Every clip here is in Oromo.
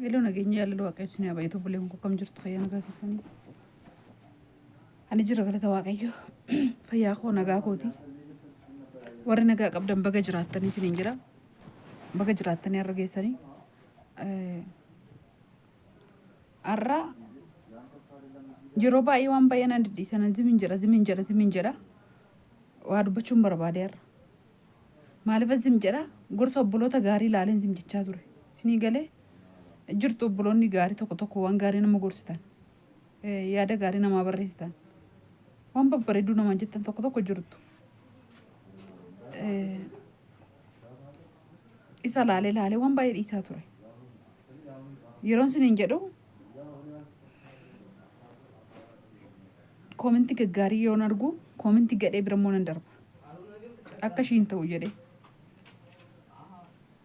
Hello nageenya yaalala waaqayyoon yaa baay'ee tobolee kun akkam jirtu fayyaa nagaa keessanii. Ani jira galata waaqayyo fayyaa koo nagaa kooti. Warri nagaa qabdan baga jiraattanii isiniin jira. Baga jiraattanii har'a geessanii. Har'a yeroo baay'ee waan baay'ee naan didhiisan zimin jedha. Waa dubbachuun barbaade har'a. Maaliif zim jedha? Gorsa obboloota gaarii ilaaleen zim jechaa ture. Isinii galee jirtu obboloonni gaarii tokko waan gaarii nama gorsitan. Yaada gaarii namaa barreessitan. Waan babbareedduu namaan jettan tokko jirtu. Isa laalee waan baay'ee dhiisaa ture. Yeroon isiniin jedhu koomentii gaggaarii yoon argu koomentii gadhee birammoo nan darba. Akka ishiin ta'u jedhee.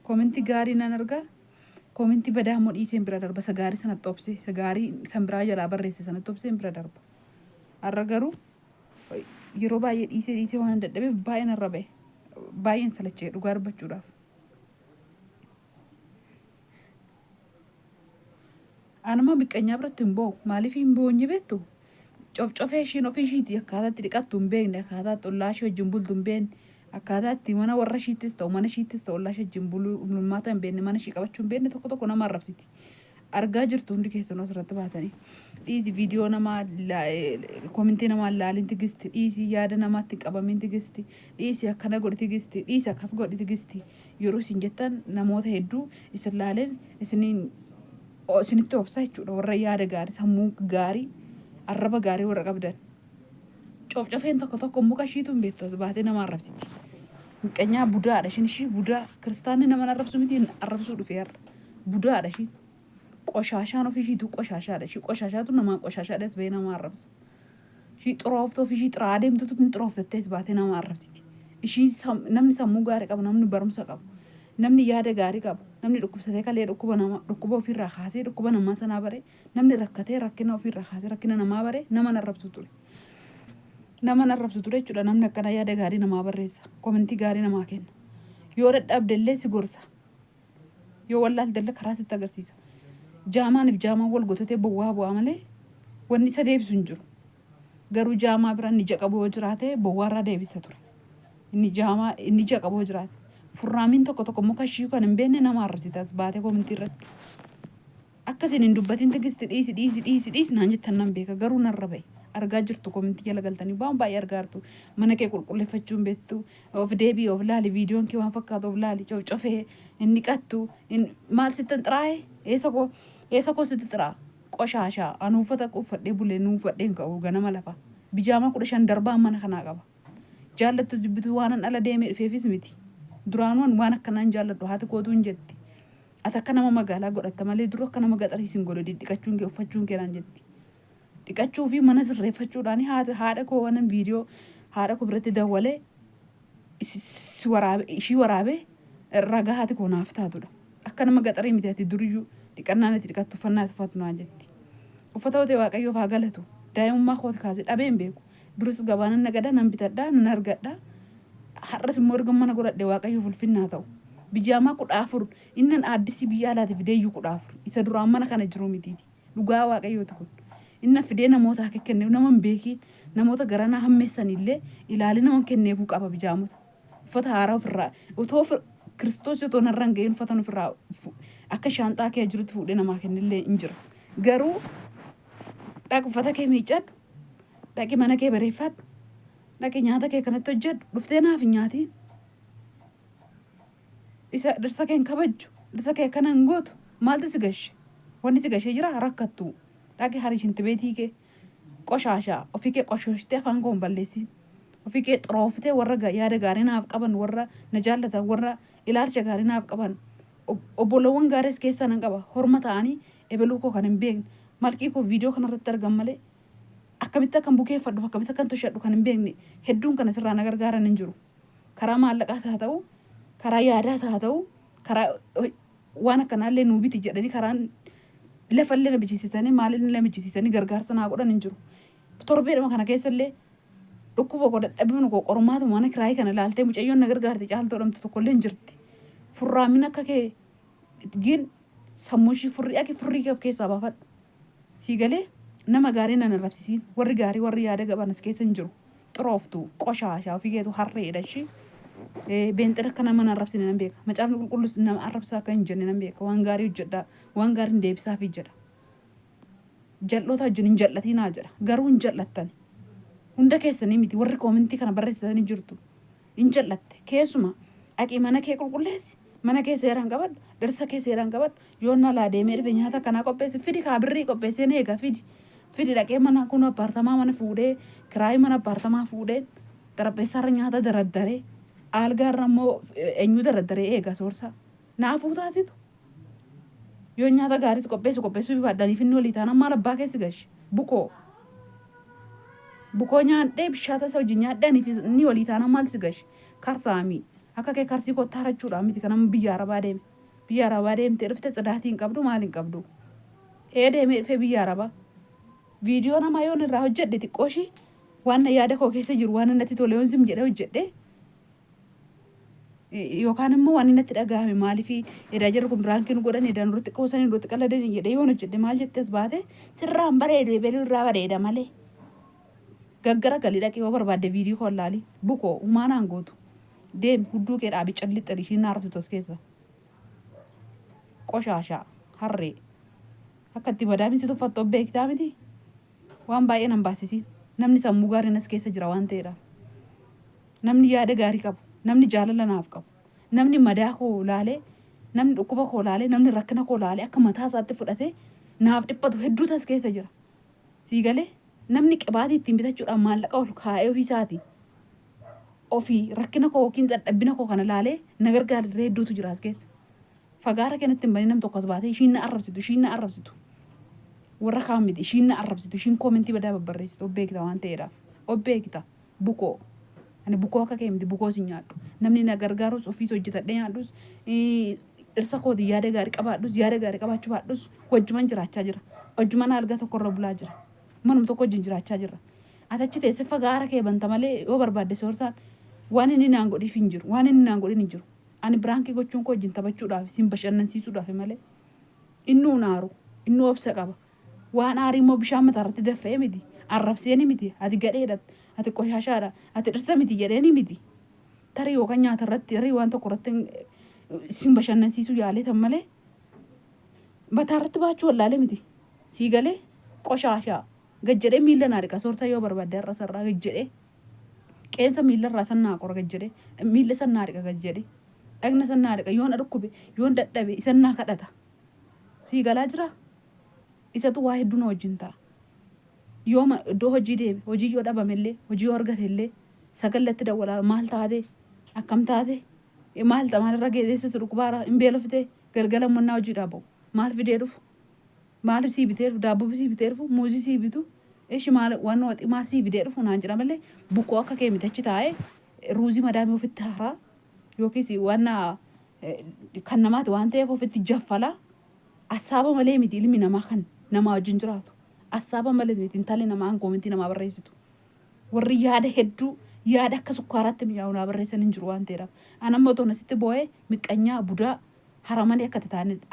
Koomentii gaarii nan argaa. Koomentii badaa immoo dhiiseen bira darba. Isa gaarii sanatti obse. Isa gaarii kan biraa jalaa barreesse sanatti obseen bira darba. Har'a garuu yeroo baay'ee dhiisee waan dadhabeef baay'een har'a ba'e. Baay'een salachee dhugaa dubbachuudhaaf. Anuma miqqanyaa biratti hin boo'u. Maaliif hin boonye beektu? Cofcofee ishiin ofii ishiitii akkaataatti dhiqattu hin beekne, akkaataatti ollaa ishee wajjin bultu hin beekne, akkaataatti mana warra ishiittis ta'u mana ishiittis ta'u ollaa ishee wajjin buluu mul'aata hin beekne, mana ishii qabachuu hin beekne tokko nama arrabsiti. Argaa jirtu hundi keessanuu asirratti baatanii. Dhiisi viidiyoo namaa koomentii namaa ilaalin tigisti, dhiisi yaada namaatti qabamin tigisti, dhiisi akkana godhi tigisti, dhiisi akkas godhi tigisti. Yeroo isin jettan namoota hedduu isin laaleen isinitti obsa jechuudha. Warra yaada gaarii, sammuu gaarii, arraba gaarii warra qabdan. Cofcofeen tokko muka ishiitu hin beektu as baatee nama arrabsiti. Miqqanyaa budaadha ishiin ishii budaa kiristaanni nama arrabsu miti arrabsuu dhufee har'a. Budaadha ishiin. Qoshaashaan ofii ishiitu qoshaashaadha. Ishii qoshaashaatu namaan qoshaashaadhas bahee nama arrabsa. Ishii xuraaftuu ofii ishii xiraa deemtutu hin xuraaftattees baatee nama arrabsiti. Ishii namni sammuu gaarii qabu, namni barumsa qabu, namni yaada gaarii qabu, namni dhukkubsatee kalee dhukkuba ofirraa kaasee dhukkuba namaa sanaa bare, namni rakkatee rakkina ofirraa kaasee rakkina namaa bare nama arrabsu ture. Nama arrabsu ture jechuudha. Namni akkana yaada gaarii namaa barreessa. Koomentii gaarii namaa kenna. Yoo dadhabdellee si gorsa. Yoo wallaaltellee karaa sitti agarsiisa. Jaamaaniif jaamaan wal gotatee bu'aa malee wanni isa deebisu hin jiru. Garuu jaamaa bira inni ija qabu yoo jiraate bu'aarraa deebisa ture. Inni ija qabu yoo jiraate. Furraamiin tokko muka ishii kan hin beekne nama arrabsitas baatee koomentii irratti. Akkasiin hin dubbatiin tigisti dhiisi naan jettan nan beeka garuu narra ba'e. Argaa jirtu koomentii jala galtanii waan baay'ee argaa jirtu. Mana kee qulqulleeffachuu hin beektu. Of deebii of laali viidiyoon kee waan fakkaatu of laali cofcofee inni qattu maal sittan xiraa'e eessa koo sitti xiraa qoshaashaa anu uffata uffadhee bulee nu uffadhee hin ka'u ganama lafa. Bijaamaa 15 darbaan mana kanaa qaba. Jaallattu jibbitu waan ala deemee dhufeefis miti. Duraanuun waan akkanaan jaalladhu haati kootu hin jetti. Ati akka nama magaalaa godhatta malee dura akka nama gaxarii sin godhu dhiqachuun kee uffachuun kee naan jetti. Dhiqachuu fi mana sirreeffachuudhaan haadha koo waan viidiyoo haadha koo biratti dawwalee ishii waraabee ragaa haati koo naaf taatudha. Akka nama gaxarii miti ati duriyyuu dhiqannaan itti dhiqattu uffannaa itti uffattu naan jetti. Uffata hotee waaqayyoof haa galatu. Daa'imummaa kooti kaasee dhabee hin beeku. Duris gabaanan nagada nan bitadhaa nan argadhaa. Har'as immoo erga mana godhadhee waaqayyoof ulfinnaa ta'u. Bijaamaa 14 innan aaddisii biyya alaati fideeyyuu 14 isa duraan mana kana jiru mitiiti. Dhugaa waaqayyooti kun. Inna fidee namoota akka kenneef nama hin beekiin namoota garanaa hammeessanillee ilaalee nama kenneefuu qaba bijaamota. Uffata haaraa ofirraa otoo Kiristoos otoo narra hin ga'iin uffata ofirraa akka shaanxaa kee jirutti fuudhee namaa kennillee hin jira. Garuu dhaqi uffata kee miiccadhu, dhaqi mana kee bareeffadhu, dhaqi nyaata kee kanatti hojjedhu, dhuftee naaf hin nyaatiin. Isa dhirsa kee hin kabajju, dhirsa kee akkana hin gootu, maaltu si gashe? Wanni si gashee jira rakkattu. Dhaqi harishinti beetii kee qoshaashaa ofii kee qoshooshitee afaan koo hin balleessin. Ofii kee xurooftee warra yaada gaarii naaf qaban, warra na jaallatan, warra ilaalcha gaarii naaf qaban. Obbolawwan gaariis keessaa nan qaba. Horma ta'anii ebaluu koo kan hin beekne. Malqii koo viidiyoo kanarratti argan malee akkamitti akkan bukeeffadhu akkamitti akkan toshadhu kan hin beekne hedduun kan asirraa na gargaaran hin jiru. Karaa maallaqaas haa ta'u, karaa yaadaas haa ta'u, karaa waan akkanaallee nuu biti jedhanii karaan lafallee na bichisiisanii maalillee na bichisiisanii gargaarsa naa godhan hin jiru. Torbeedhuma kana keessallee dhukkuba koo dadhabbiin koo qormaatu mana kiraayii kana ilaaltee mucayyoon na gargaarte caaltuu dhamtu tokkollee hin jirti. Furraamiin akka kee gin sammuushii furrii aki furrii kee of keessaa baafadhu. Sii galee nama gaarii nan arrabsisiin warri gaarii warri yaada qabanas keessa hin jiru. Xurooftu qoshaashaa ofii keetu harreedha ishee. Beenxira akka nama nan arrabsine nan beeka. Macaafni qulqullus nama arrabsaa akka hin jenne nan beeka. Waan gaarii hojjedhaa waan gaarii hin deebisaafii jedha. Jal'oota wajjin hin jal'atinaa jedha. Garuu hin jal'attan. Hunda keessanii miti warri koomentii kana barreessitanii jirtu. Hin jal'atte keessuma aqii mana kee qulqulleessi. Mana kee seeraan qabadhu. Darsa kee seeraan qabadhu. Yoo nalaa deemee dhufe nyaata kanaa qopheessi. Fidi kaa birrii qopheessee ni eega fidi. Fidi dhaqee mana kun appaartamaa mana fuudhee kiraayii mana appaartamaa fuudhee xarapheessaarra nyaata daraddaree algaarra immoo eenyu daraddaree eega soorsaa. Naafuu taasitu. Yoo nyaata gaarii qopheessuuf baadhaniif inni walii taanaan maal abbaa keessi gashi bukoo nyaadhee bishaata isa wajjin nyaadhaniif inni walii taanaan maal si gashi karsaamii akka kee karsii kottaa harachuudhaan miti kanama biyya arabaa deemtee dhufte tsidaatii hin qabdu maal hin qabdu deemee dhufee biyya arabaa viidiyoo namaa yoon irraa hojjedhe xiqqooshii waan yaada koo keessa jiru waan natti tole yoon sim jedhee hojjedhe yookaan immoo waan natti dhagahame maaliifii edaa jirru kun biraankiin godhan edaan duratti qoosanii duratti qalladanii jedhee yoon hojjedhe maal jettees baate sirraan bareede beeluu irraa bareeda malee gaggara galii dhaqee yoo barbaadde viidiyoo koo laali bukoo umaanaan gootu deemi hudduu kee dhaabi callixxiri ishiin arabsitos keessa qoshaashaa harree akka itti madaamisi tuffattu beektaa miti waan baay'ee nan baasisiin namni sammuu gaariin as keessa jira waan ta'eedhaaf namni yaada gaarii qabu. Namni jaalala naaf qabu. Namni madaa koo laalee, namni dhukkuba koo laalee, namni rakkina koo laalee akka mataa isaatti fudhatee naaf dhiphatu hedduu tas keessa jira. Sii galee namni qibaatii ittiin bitachuudhaan maallaqa ol kaa'ee ofii isaati. Ofii rakkina koo yookiin dadhabbina koo kana laalee na gargaaree hedduutu jira as keessa. Fagaara kanatti hin banii nam tokkos baatee ishiin na arrabsitu. Warra kaan miti ishiin na arrabsitu. Ishiin koomentii badaa babbarreessitu obbeekita waan ta'eedhaaf. Obbeekita bukoo. Ani bukoo akka kee miti bukoo si nyaadhu. Namni na gargaarus ofiis hojjetadhee nyaadhus dhirsa kooti yaada gaarii qabaadhus yaada gaarii qabaachuu baadhus wajjuman jiraachaa jira. Wajjuman alga tokkorra bulaa jira. Manuma tokko wajjin jiraachaa jira. Atachi teessee fagaara kee banta malee yoo barbaadde soorsaan waan inni naan godhiif hin jiru. Waan inni naan godhin hin jiru. Ani biraankii gochuun koo wajjin taphachuudhaaf sin bashannansiisuudhaaf malee innuu naaru innuu obsa qaba. Waan aarii immoo bishaan mataarratti daffa'ee miti. Arrabseeni miti. Ati gadheedha. Ati qoshaashaadha. Ati dhirsa miti jedheeni miti. Tarii yookaan nyaata irratti tarii waan tokko irratti sin bashannansiisuu yaaleetan malee mataarratti baachuu wallaalee miti. Sii galee qoshaashaa gajjedhee miilla naa dhiqa soortaa yoo barbaadde har'a sarraa gajjedhee qeensa miilla irraa sannaa qora gajjedhee miilla sannaa dhiqa gajjedhee dhagna sannaa dhiqa yoon dhukkube yoon dadhabe isannaa kadhata. Sii galaa jira. Isatu waa hedduu na wajjin ta'a. Yoo iddoo hojii deeme hojii yoo dhabamellee hojii yoo argatellee sagallatti dawwalaa maal taate akkam taate maal maalirra geessu dhukkubaara hin beelofte galgala mannaa hojii dhaaba'u maal fidee dhufu maal sii bitee dhufu daabboo sii bitee dhufu muuzii sii bitu ishi maal waan waxii maal sii bitee dhufu naan jedha malee bukoo akka kee mitachi taa'ee ruuzii madaamii ofitti haaraa yookiis waan kan namaati waan ta'eef ofitti jaffala assaaba malee miti ilmi namaa kan namaa wajjin jiraatu. Assaaba malee miti intalli namaa koomentii namaa barreessitu. Warri yaada hedduu yaada akka sukkaaraatti mi'aawu naa barreessan hin jiru waan ta'eedhaaf. Ani amma otoo nasitti boo'ee miqqanyaa budaa haramanii akka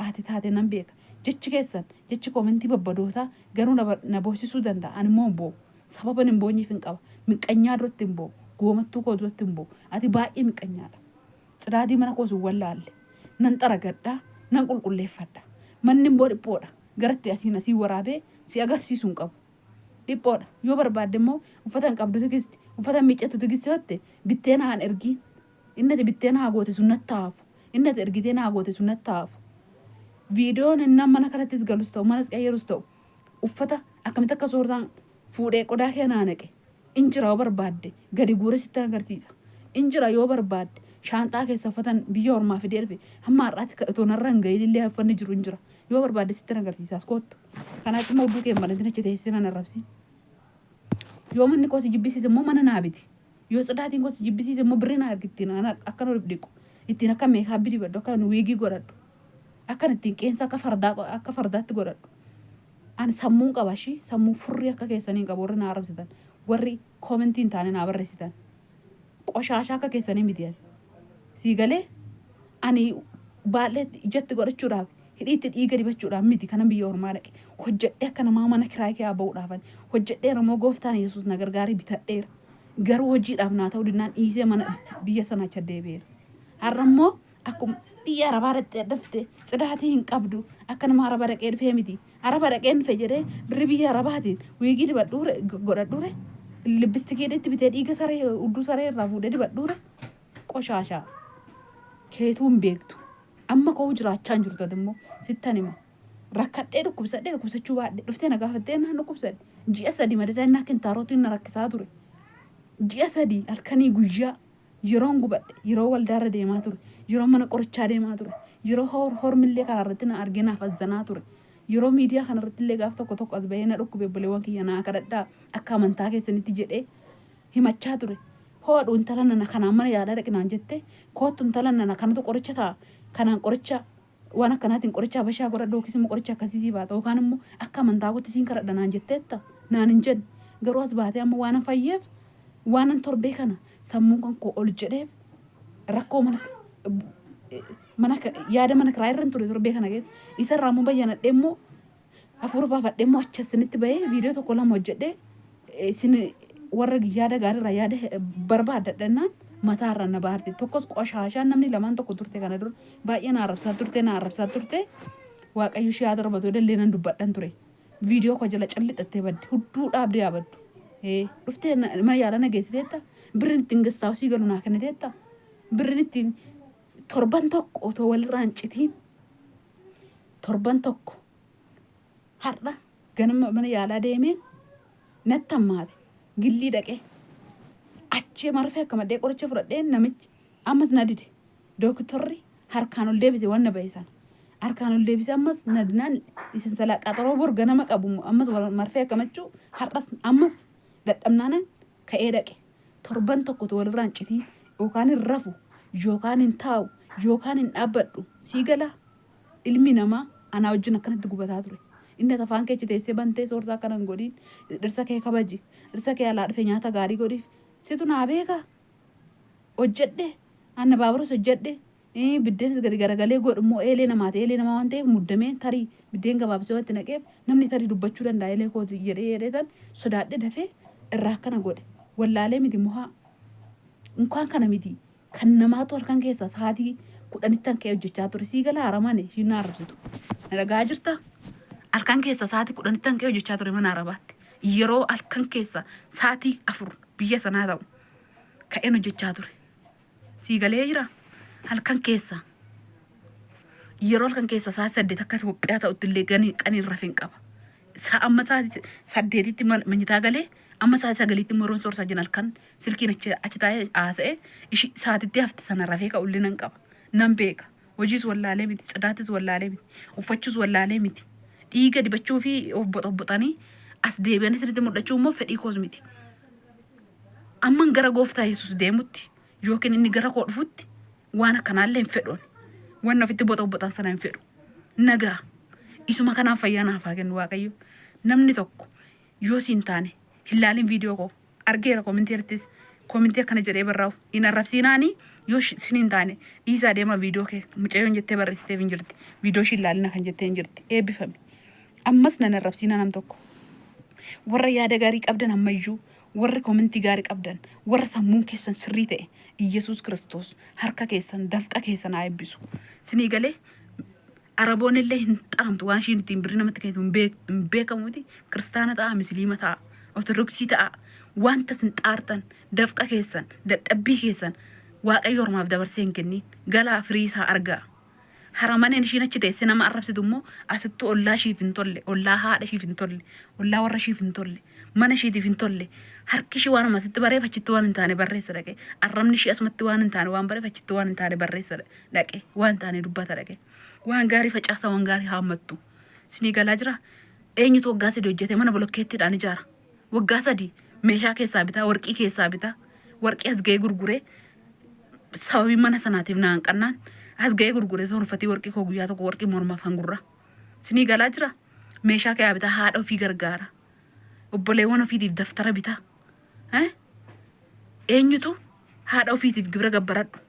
ati taate nan beeka. Jechi keessan jechi koomentii babbadootaa garuu na boosisuu danda'a. Ani immoo hin boo'u. Sababa hin boonyeef hin qaba. Miqqanyaa duratti hin boo'u. Goomattuu koo duratti hin boo'u. Ati baay'ee miqqanyaadha. Cidaatii mana koo sun wallaalle. Nan xaragadhaa nan qulqulleeffadha. Manni immoo dhiphoodha. Garatti asiin asii waraabee si agarsiisuu hin qabu. Dhiphoodha. Yoo barbaadde immoo uffata hin qabdu tigisti uffata miiccatu tigisti fatte bittee na haan ergiin. Innati bittee na haa goote sun natti haafu. Innati ergitee na haa goote sun natti haafu. Viidiyoon inni mana kanattis galus ta'u manas qayyarus ta'u uffata akkamitti akka soorsaan fuudhee qodaa kee naa naqe. Injira yoo barbaadde gadi guura sitti agarsiisa. Injira yoo barbaadde shaanxaa keessa uffatan biyya ormaa fidee dhufe hamma har'aatti otoo narra hin gahin illee uffanni jiru injira. Yoo barbaadde sitti agarsiisaas kootu. Kanaaf immoo hudduu kee malantiin achi teessee mana arrabsi. Yoo manni koo si jibbisiise immoo mana naa biti. Yoo cidaatiin koo si jibbisiise immoo birrii naa ergi ittiin akka nuuf dhiqu. Ittiin akka meekaapbii dibadhu akka nu wiigii godhadhu. Akka ittiin qeensa akka fardaatti godhadhu. Ani sammuun qaba ishii sammuu furrii akka keessanii qabu warri naa arrabsitan. Warri koomentiin taane naa barreessitan. Qoshaashaa akka keessanii miti ani. Sii galee ani baay'ee ijatti godhachuudhaaf hidhiitti dhiiga dibachuudhaan miti kanan biyya ormaa dhaqe hojjedhee akka namaa mana kiraa kee ba'uudhaafan hojjedhee namoo gooftaan Yesuus na gargaarii bitadheera garuu hojiidhaaf naa ta'uu dinnaan dhiisee mana biyya sana achi deebi'eera. Har'a immoo akkuma biyya arabaa dhaqxee dhufte sidaatii hin qabdu akka nama araba dhaqee dhufee miti araba dhaqee dhufe jedhee birri biyya arabaatiin wiigii dibadhuure godhadhuure libbistikeedhetti bitee dhiiga saree udduu saree irraa fuudhee dibadhuure qoshaashaa keetuun beektu. Amma koo jiraachaa hin jirtu immoo sittan hima rakkadhee dhukkubsachuu baadhee dhuftee na gaafattee naan dhukkubsadhe ji'a sadii madadaa inni akka hin taarootiin na rakkisaa ture ji'a sadii halkanii guyyaa yeroon gubadhe yeroo waldaarra deemaa ture yeroo mana qorichaa deemaa ture yeroo hormillee kanarratti na argee naaf azzanaa ture yeroo miidiyaa kanarratti illee gaaf tokko as bahee na dhukkube obboleewwan kiyya naa kadhadhaa akka amantaa keessanitti jedhee himachaa ture. Hoodhu intala nana kanaan mana yaalaa dhaqinaan jette kootu intala nana kanatu qoricha ta'a kanaan qoricha waan akkanaatiin qoricha bashaa godhadhu yookiis immoo qoricha akkasii baata yookaan immoo akka amantaa gootti siin kadhadha naan jetteetta naan hin jedhe garuu as baatee amma waan fayyeef waan torbee kana sammuu kan koo ol jedheef rakkoo mana yaada mana kiraa irra ture torbee kana keessa isarraa immoo bayyanadhee immoo hafuura baafadhee immoo achi isinitti bahee viidiyoo tokko lama hojjedhee isin warra yaada gaariirraa yaada barbaadadhannaan mataarra na baarti tokkos qoshaashaan namni lamaan tokko turte kana dur baay'ee na arrabsaa turte waaqayyo ishee haa darbatu dallee nan dubbadhan ture viidiyoo ko jala callixattee badde hudduu dhaabdee yaabaddu dhuftee mana yaala na geessiteetta birrin ittiin gastaa osii galu naa kenniteetta birrin ittiin torban tokko otoo walirraa hin citiin torban tokko har'a ganama mana yaalaa deemeen natti hammaate gillii dhaqee achii marfee akka maddee qoricha fudhadheen namichi ammas na dide dooktorri harkaan ol deebise waan na ba'isan harkaan ol deebise ammas na dinaan isin salaa qaxaroo bor ganama qabu ammas marfee akka machuu har'as ammas dadhabnaanan ka'ee dhaqe torban tokko walirraa hin citii yookaan hin rafu yookaan hin taa'u yookaan hin dhaabbadhu sii galaa ilmi namaa anaa wajjin akkanatti gubataa ture. Inni afaan kee teessee bantee soortaa kanan godhiin dhirsa kee kabaji dhirsa kee alaa dhufe nyaata gaarii godhiif situ naa beeka hojjedhe anna baaburas hojjedhe biddeen gadi garagalee godhummoo eelee namaa waan ta'eef muddamee tarii biddeen gabaabsee wanti naqeef namni tarii dubbachuu danda'a eelee kooti jedhee tan sodaadhe dafee irraa akkana godhe wallaalee miti muhaa unkaan kana miti kan namaatu halkan keessa sa'aatii 10 kee hojjechaa ture sii galaa haramane hin arrabsitu na dhagaa jirta. Halkan keessa sa'aatii 10 kee hojjechaa ture mana arabaatti yeroo halkan keessa sa'aatii 4 biyya sanaa ta'u ka'een hojjechaa ture sii galee jira halkan keessa yeroo halkan keessa sa'aatii 8 akka Itoophiyaa ta'utti illee qaniin rafeen qaba amma sa'aatii 8tti manyitaa galee amma sa'aatii 9tti moroon soorsaa jin halkan silkiin achi taa'ee haasa'ee sa'aatitti hafte sana rafee ka'ullee nan qaba nan beeka hojiis wallaalee miti cidaatis wallaalee miti uffachuus wallaalee miti. Dhiiga dibachuu fi of boxoboxanii as deebi'anii sirriitti mul'achuu immoo fedhii koos miti. Amman gara gooftaa Yesuus deemutti yookiin inni gara koo dhufutti waan akkanaallee hin fedhuun waan ofitti boxoboxan sana hin fedhu. Nagaa isuma kanaan fayyaa naaf haa kennu Waaqayyo. Namni tokko yoo siin taane hin laalin viidiyoo koo argeera koomintiirrattis koomintii akkana jedhee barraa'u hin arrabsiinaanii yoo sin hin taane dhiisaa deema viidiyoo kee mucayyoon jettee barreessiteef hin jirti viidiyoo shi laalina kan jettee hin jirti eebbifame. Ammas nan arrabsiina nam tokko warra yaada gaarii qabdan ammayyuu warra koomintii gaarii qabdan warra sammuun keessan sirrii ta'e Iyesuus Kiristoos harka keessan dafqa keessan haa eebbisu. Sinii galee araboon illee hin xaamtu waan ishiin ittiin birri namatti kennitu hin beekamu miti kiristaana ta'a musliima ta'a ortodoksii ta'a wanta sin xaartan dafqa keessan dadhabbii keessan Waaqayyo ormaaf dabarsee hin kennin galaa firii isaa argaa. Haramaneen ishiin achi teessee nama arrabsitu immoo asittuu ollaa ishiif hin tolle ollaa haadha ishiif hin tolle ollaa warra ishiif hin tolle mana ishiitiif hin tolle harki ishii waan amasitti bareef achitti waan hin taane barreessa dhaqe arrabni ishii asumatti waan hin taane waan bareef achitti waan hin taane barreessa dhaqe waan taane dubbata dhaqe waan gaarii facaasa waan gaarii haammattu sinii galaa jira eenyutu waggaa 3 hojjete mana bolokkeettiidhaan ijaara waggaa 3 meeshaa keessaa bitaa warqii keessaa bitaa warqii as ga'ee gurguree sababii mana sanaatiif na hanqannaan as ga'ee gurguree soon uffatii warqii koo guyyaa tokko warqii mormaaf hangurra sinii galaa jira meeshaa kee bitaa haadha ofii gargaara obboleewwan ofiitiif daftara bitaa eenyutu haadha ofiitiif gibira gabbaradhu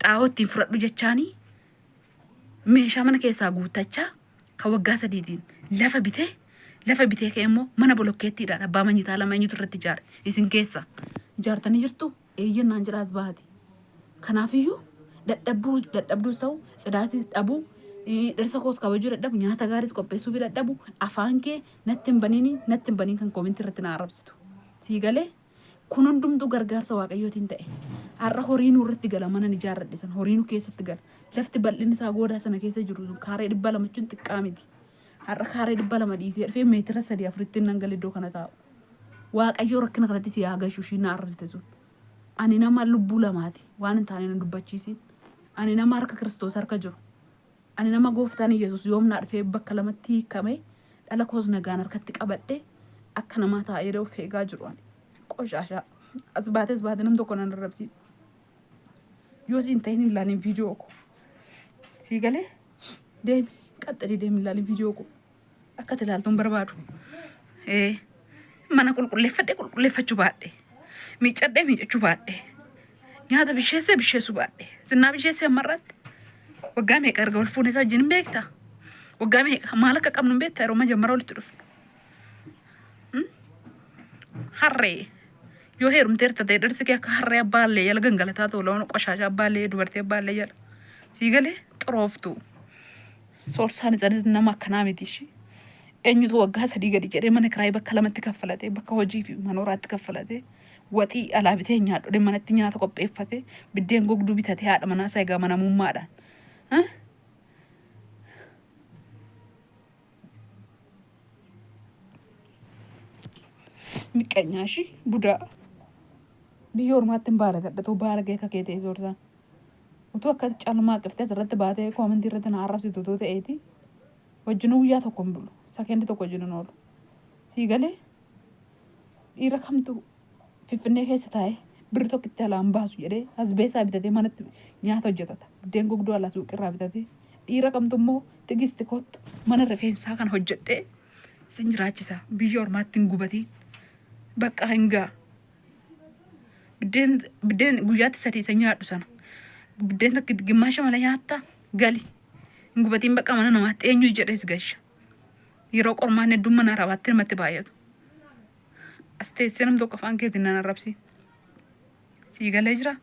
xaa'oo ittiin fudhadhu jechaanii meeshaa mana keessaa guuttachaa kan waggaa sadiitiin lafa bitee ka'e immoo mana bolokkeettiidhaan abbaa manyitaa lama eenyutu irratti ijaare isin keessa ijaartanii jirtu eeyyannaan jiraas baati. Kanaafiyyuu dadhabduus ta'u sidaatii dhabuu dhirsa koos kabajuu dadhabu nyaata gaariis qopheessuu fi dadhabu afaan kee natti hin baniin kan koomintii irratti na arrabsitu. Sii galee kun hundumtuu gargaarsa waaqayyootiin ta'e. Har'a horiinuu irratti gala mana ijaarradhisan horiinuu keessatti gala. Lafti bal'inni isaa goodaa sana keessa jiru kaaree 200 jechuun xiqqaa miti. Har'a kaaree 200 dhiisee dhufee meetira 3-4 nan gala iddoo kana taa'u. Waaqayyoo rakkina kanatti si yaagashuu ishii na arrabsite sun. Ani nama lubbuu lamaati waan hin taane nan dubbachiisin. Ani nama harka Kiristoos harka jiru. Ani nama gooftaan Yesuus yoomnaa dhufee bakka lamatti hiikamee dhala koos nagaan harkatti qabadhee akka namaa taa'ee of eegaa jiru ani. Qoshashaa as baate nam tokko nan arrabsiin. Yoo siin ta'in hin ilaalin viidiyoo ko. Sii galee deemi qaxxalii deemi ilaalin viidiyoo ko. Akka ilaaltuun barbaadu. Mana qulqulleeffachuu baadhee. Miicachuu baadhee. Nyaata bisheessuu baadhee. Zinnaa bisheessee ammarratti. Waggaa meeqa erga wal fuunee isaa wajjin hin beektaa? Waggaa meeqa maal akka qabnu hin beektaa yeroo majammaraa walitti dhufnu? Harree yoo heerumteerta ta'e dhirsi kee akka harree abbaallee jala gangalataa ta'u loon qoshashaa abbaallee dubartii abbaallee jala. Sii galee xurooftu. Soorsaan isaaniis nama akkanaa miti ishee. Eenyutu waggaa 3 gadi jedhee mana kiraayii bakka 2tti kaffalatee bakka hojii fi manooraatti kaffalatee waxii alaa bitee nyaadhu manatti nyaata qopheeffatee biddeen gogduu bitatee haadha manaa isaa egaa manamummaadhaan. Miqqanyaashi budaa biyya ormaatti hin baala gadhatoo baala gee kakee ta'e soorsan utuu akka calmaa qiftee asirratti baatee koomentii irratti na arrabsitu utuu ta'eeti wajjinuu guyyaa tokko hin bulu sakendi tokko wajjin hin oolu. Sii galee dhiira kamtu Finfinnee keessa taa'ee birri tokkitti alaan baasu jedhee as beesaa bitatee manatti nyaata hojjetata. Biddeen gogduu alaa suuqirraa bitatee dhiira kamtu immoo tigisti kottu mana rifeensaa kan hojjedhee sin jiraachisa biyya ormaatti hin gubatiin. Bakka hangaa biddeen guyyaatti 3 isa nyaadhu sana biddeen takka gimmaasha mala nyaattaa gali hin gubatiin bakka mana namaatti eenyu jedhees gasha yeroo qormaan hedduun mana rabaatti namatti baay'atu as teessee nam tokko afaan keetiin nan arrabsiin. Sii galee jira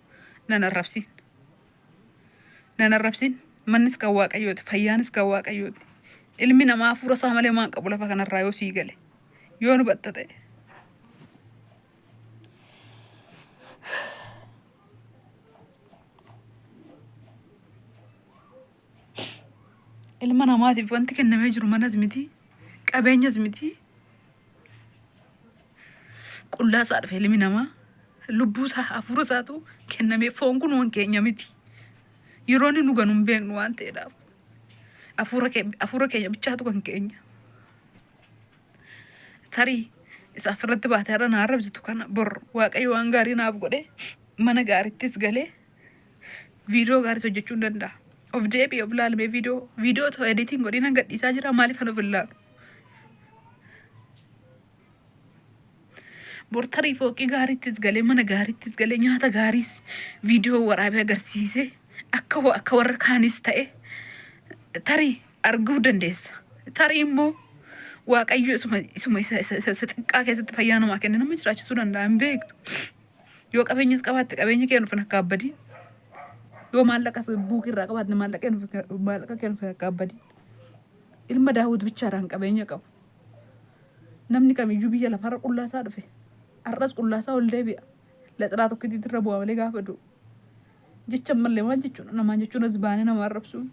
nan arrabsiin mannis kan waaqayyooti fayyaanis kan waaqayyooti ilmi namaa hafuura isaa malee maan qabu lafa kanarraa yoo sii gale yoo nu batta ta'e. Ilma namaatiif wanti kennamee jiru manas miti qabeenyas miti qullaa isaa dhufe ilmi namaa lubbuu isaa hafuura isaatu kennamee foon kun waan keenya miti yeroo inni nu ganu hin beeknu waan ta'eedhaaf hafuura keenya bichaatu kan keenya. Tarii isa asirratti baatee irra na arrabsitu kana bor waaqayyo waan gaarii naaf godhe mana gaarittis galee viidiyoo gaariis hojjechuu hin danda'a. Of deebi'ee of ilaalamee viidiyoo ta'u editiin godhina gadhiisaa jira maaliif kan of ilaalu? Bor tarii fooqii gaarittis galee mana gaarittis galee nyaata gaariis viidiyoo waraabee agarsiisee akka warra kaanis ta'e tarii arguu dandeessa. Tarii immoo waaqayyo isuma isa xiqqaa keessatti fayyaa namaa kenne nama jiraachisuu danda'a hin beektu. Yoo qabeenyas qabaatte qabeenya kee nuuf akka abbadiin. Yoo maallaqas buukii irraa qabaatte maallaqa kee nuuf akka abbadiin. Ilma Daawit bichaadhaan qabeenya qabu. Namni kamiyyuu biyya lafarra qullaasaa dhufe. Har'as qullaasaa ol deebi'a. Laxalaa tokkittiitti irra bu'aa malee gaafa du'u. Jecha malee maal jechuudha namaan jechuun as baanee nama arrabsuun.